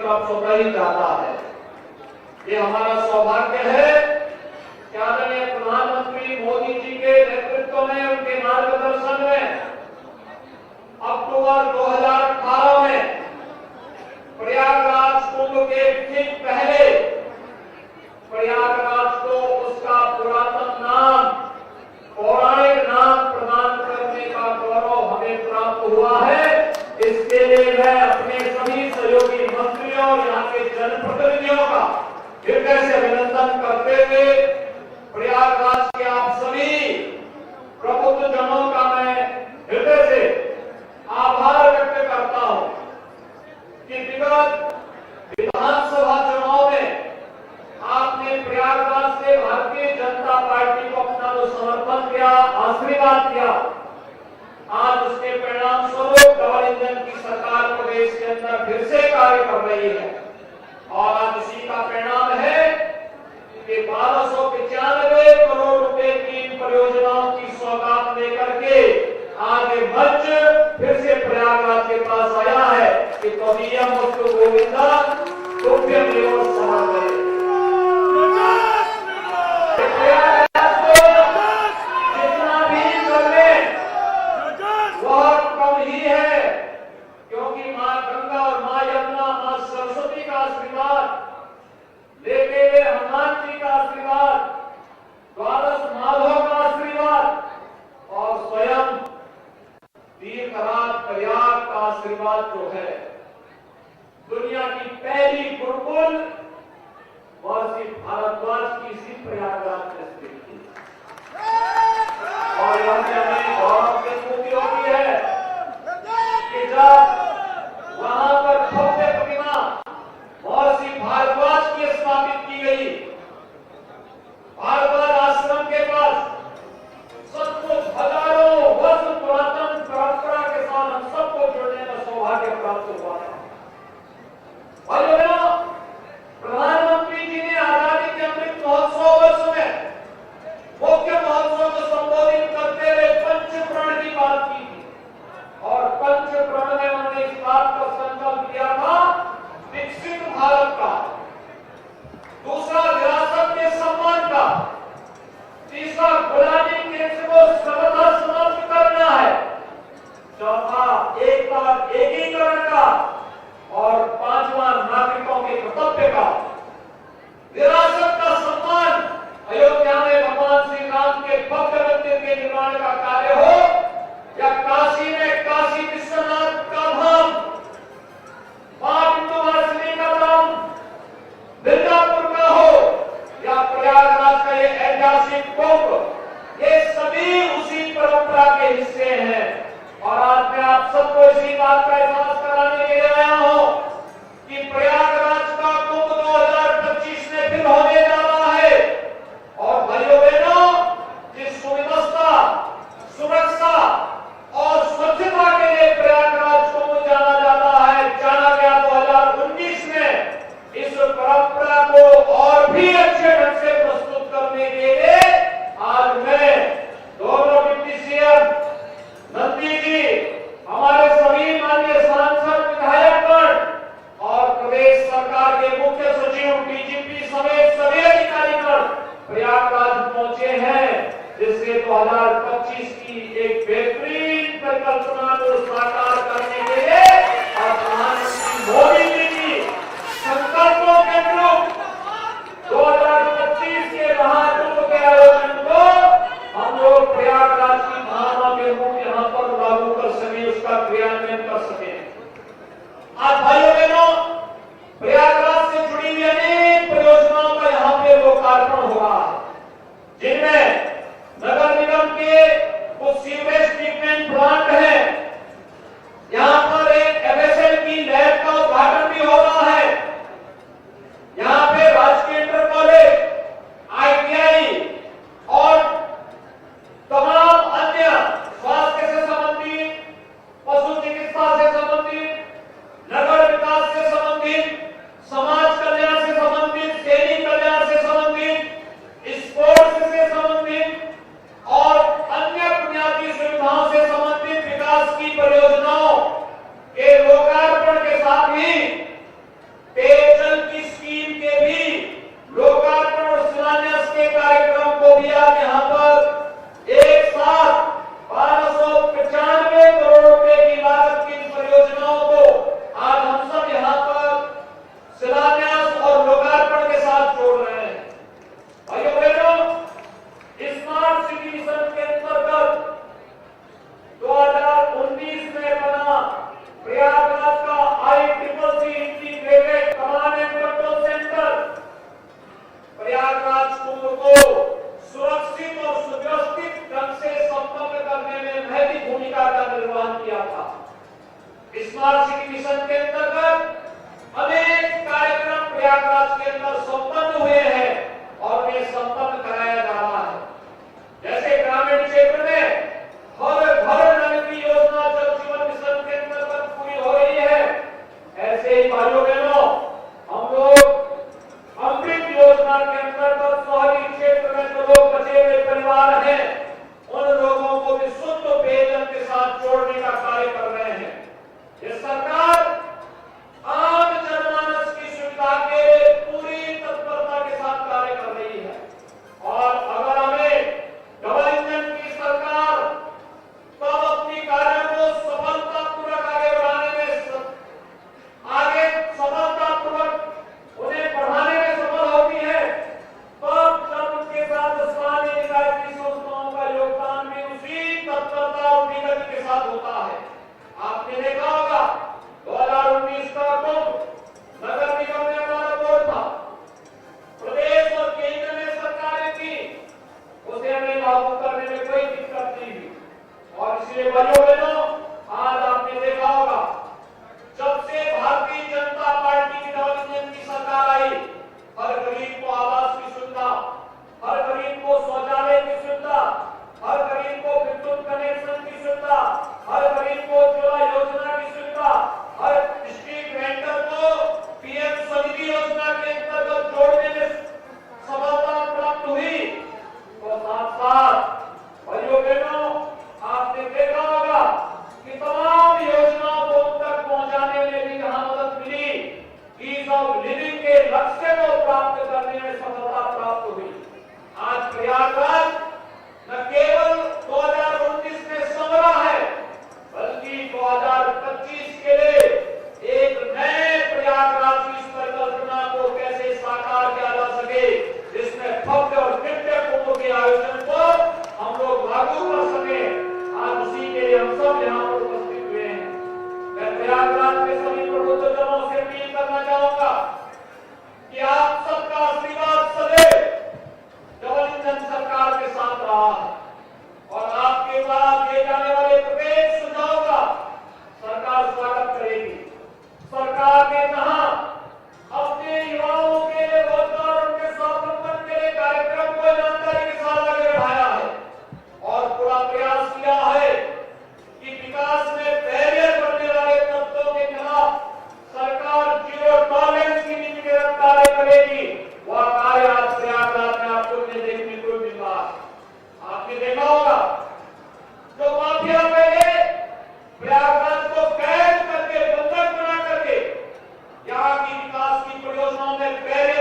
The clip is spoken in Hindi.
तरफ होकर ही जाता है। ये हमारा सौभाग्य है कि आदरणीय प्रधानमंत्री मोदी जी के नेतृत्व में, उनके मार्गदर्शन में अक्टूबर 2018 में प्रयागराज कुंभ के ठीक पहले प्रयागराज को उसका पुरातन नाम, पौराणिक नाम प्रदान करने का गौरव हमें प्राप्त हुआ है। इसके लिए मैं अपने सभी सहयोगी मंत्रियों और यहाँ के जनप्रतिनिधियों का हृदय से अभिनंदन करते हुए प्रयागराज के आप सभी प्रबुद्ध जनों का मैं हृदय से आभार व्यक्त करता हूं कि विगत विधानसभा चुनाव में आपने प्रयागराज से भारतीय जनता पार्टी को अपना जो समर्थन किया, आशीर्वाद किया, आज उसके परिणाम स्वरूप डबल इंजन की सरकार प्रदेश के अंदर फिर से कार्य कर रही है और आज इसी का परिणाम है कि 1295 करोड़ रुपए की इन परियोजनाओं की सौगात लेकर के आज ये मंच फिर से प्रयागराज के पास आया है कि त्वदीयम वस्तु गोविंदा तुभ्यमेव समर्पयामि। जितना भी कर ले वह कम ही है, क्योंकि माँ गंगा और माँ यमुना, माँ सरस्वती का आशीर्वाद, लेके हुए हनुमान जी का आशीर्वाद, द्वादश माधव का आशीर्वाद और स्वयं तीर्थराज प्रयाग का आशीर्वाद जो है, दुनिया की पहली गुरुकुल वह सिर्फ भारद्वाज की इसी प्रयागराज में स्थित थी और यह हमें गौरव की अनुभूति होती है कि जब वहां पर भव्य प्रतिमा महर्षि भारद्वाज की स्थापित की गई, भारद्वाज आश्रम के पास सचमुच हजारों वर्ष पुरातन परंपरा के साथ हम सबको जुड़ने का सौभाग्य प्राप्त हुआ है। प्रधानमंत्री जी ने आजादी के अमृत महोत्सव वर्ष में मुख्य महोत्सव को संबोधित करते हुए पंचप्रण की बात की थी और पंचप्रण में उन्होंने इस बात का संकल्प किया था, विकसित भारत का, दूसरा विरासत के सम्मान का, तीसरा गुलामी के को सर्वथा समाप्त करना है, चौथा एकता एकीकरण का और पांचवा नागरिकों के कर्तव्य का। विरासत का सम्मान अयोध्या में भगवान श्री राम के भव्य मंदिर के निर्माण का कार्य हो या काशी में काशी विश्वनाथ का धाम, मां विंध्यवासिनी का धाम मिर्जापुर का हो या प्रयागराज का ये ऐतिहासिक कुंभ, ये सभी उसी परंपरा के हिस्से हैं। और आज मैं आप सबको इसी बात का एहसास कराने के लिए आया हूं कि प्रयागराज का कुंभ 2025 में फिर होने जा रहा है और भाइयों बहनों, जिस सुव्यवस्था, सुरक्षा और स्वच्छता के लिए प्रयागराज कुंभ जाना जाता है, जाना गया 2019 में, इस परंपरा को और भी अच्छे ढंग से प्रस्तुत करने के लिए आज मैं दोनों डिप्टी सीएम नंदी जी, हमारे सभी माननीय सांसद, विधायकगण और प्रदेश सरकार के मुख्य सचिव, डीजीपी समेत सभी अधिकारीगण प्रयागराज पहुंचे हैं, जिससे 2025 की एक बेहतरीन परिकल्पना को साकार करने के लिए और प्रधानमंत्री मोदी जी की संकल्पों के अनुरूप 2025 के महाकुंभ के आयोजन को हम लोग प्रयागराज की भावना के रूप यहाँ पर लागू कर सके, उसका क्रियान्वयन कर सके। आज भाइयों बहनों, प्रयागराज से जुड़ी हुई अनेक परियोजनाओं का यहाँ पे लोकार्पण हुआ है, जिनमें नगर निगम के कुछ सीवेज ट्रीटमेंट प्लांट है, यहाँ पर एक एफएसएल की लैब का उद्घाटन भी हो रहा है, यहाँ पे राजकीय इंटर कॉलेज, आईटीआई और तमाम अन्य स्वास्थ्य से संबंधित, पशु चिकित्सा से संबंधित, नगर प्रयागराज के अंदर संपन्न हुए हैं और उन्हें संपन्न कराया जा रहा है। जैसे ग्रामीण क्षेत्र में हर घर नल की योजना जल जीवन मिशन के अंतर्गत पूरी हो रही है, ऐसे ही भाइयों बहनों हम लोग अमृत योजना के अंतर्गत शहरी क्षेत्र में जो लोग बचे हुए परिवार हैं उन लोगों को भी शुद्ध पेयजल के साथ जोड़ने का कार्य कर रहे हैं। ये सरकार आम जनमानस की सुविधा के लिए पूरी तत्परता के साथ कार्य कर रही है और अगर हमें डबल इंजन की सरकार तब अपनी कार्य को सफलतापूर्वक आगे बढ़ाने में आगे सफलतापूर्वक उन्हें बढ़ाने में सफल होती है, तब जब उनके साथ स्थानीय निकाय की संस्थाओं का योगदान भी उसी तत्परता और गति के साथ होता है। आपने देखा होगा 2019 का कुंभ नगर निगम में हमारा बोर्ड था, प्रदेश और केंद्र में सरकारें थी, उसे हमें लागू करने में कोई दिक्कत नहीं हुई और इसलिए भाइयों बहनों आज आपने देखा होगा जब से भारतीय जनता पार्टी की डबल इंजन की सरकार आई, हर गरीब को आवास की सुविधा, हर गरीब को शौचालय की सुविधा, हर गरीब को विद्युत कनेक्शन की सुविधा, हर गरीब को उज्ज्वला योजना की सुविधा, हर स्ट्रीट वेंडर को पीएम स्वनिधि योजना के अंतर्गत जोड़ने में सफलता प्राप्त हुई। तो साथ साथ भाइयों बहनों आपने देखा होगा कि तमाम योजनाओं को उन तक पहुंचाने में भी जहां मदद मिली, ईज ऑफ लिविंग के लक्ष्य को प्राप्त करने में सफलता प्राप्त हुई। आज प्रयागराज न केवल 2019 में संवरा है बल्कि 2025 के लिए एक नए प्रयागराज की परिकल्पना को कैसे साकार किया जा सके, जिसमें भव्य और दिव्य कुंभ के आयोजन को हम लोग लागू कर सके, आज उसी के लिए हम सब यहाँ पर उपस्थित हुए हैं। मैं प्रयागराज के सभी प्रबुद्धजनों से अपील करना चाहूंगा कि आप सबका आशीर्वाद सदैव डबल इंजन सरकार के साथ रहा है और आपके द्वारा दिए जाने वाले प्रत्येक सुझाव का सरकार स्वागत करेगी। सरकार ने जहां अपने युवाओं के लिए रोजगार उनके स्वावलंबन के लिए कार्यक्रम को जानकारी के साथ आगे बढ़ाया है और पूरा प्रयास किया है कि विकास में बैरियर बनने वाले तत्वों के खिलाफ सरकार जीरो टॉलरेंस की नीति के तहत कार्य करेगी। वह कार्य आज प्रयागराज में आपको देखने को मिल रहा है। आपने देखा होगा जो माफिया पहले प्रयागराज को कैद करके बंधक बना करके यहाँ की विकास की परियोजनाओं में बैरियर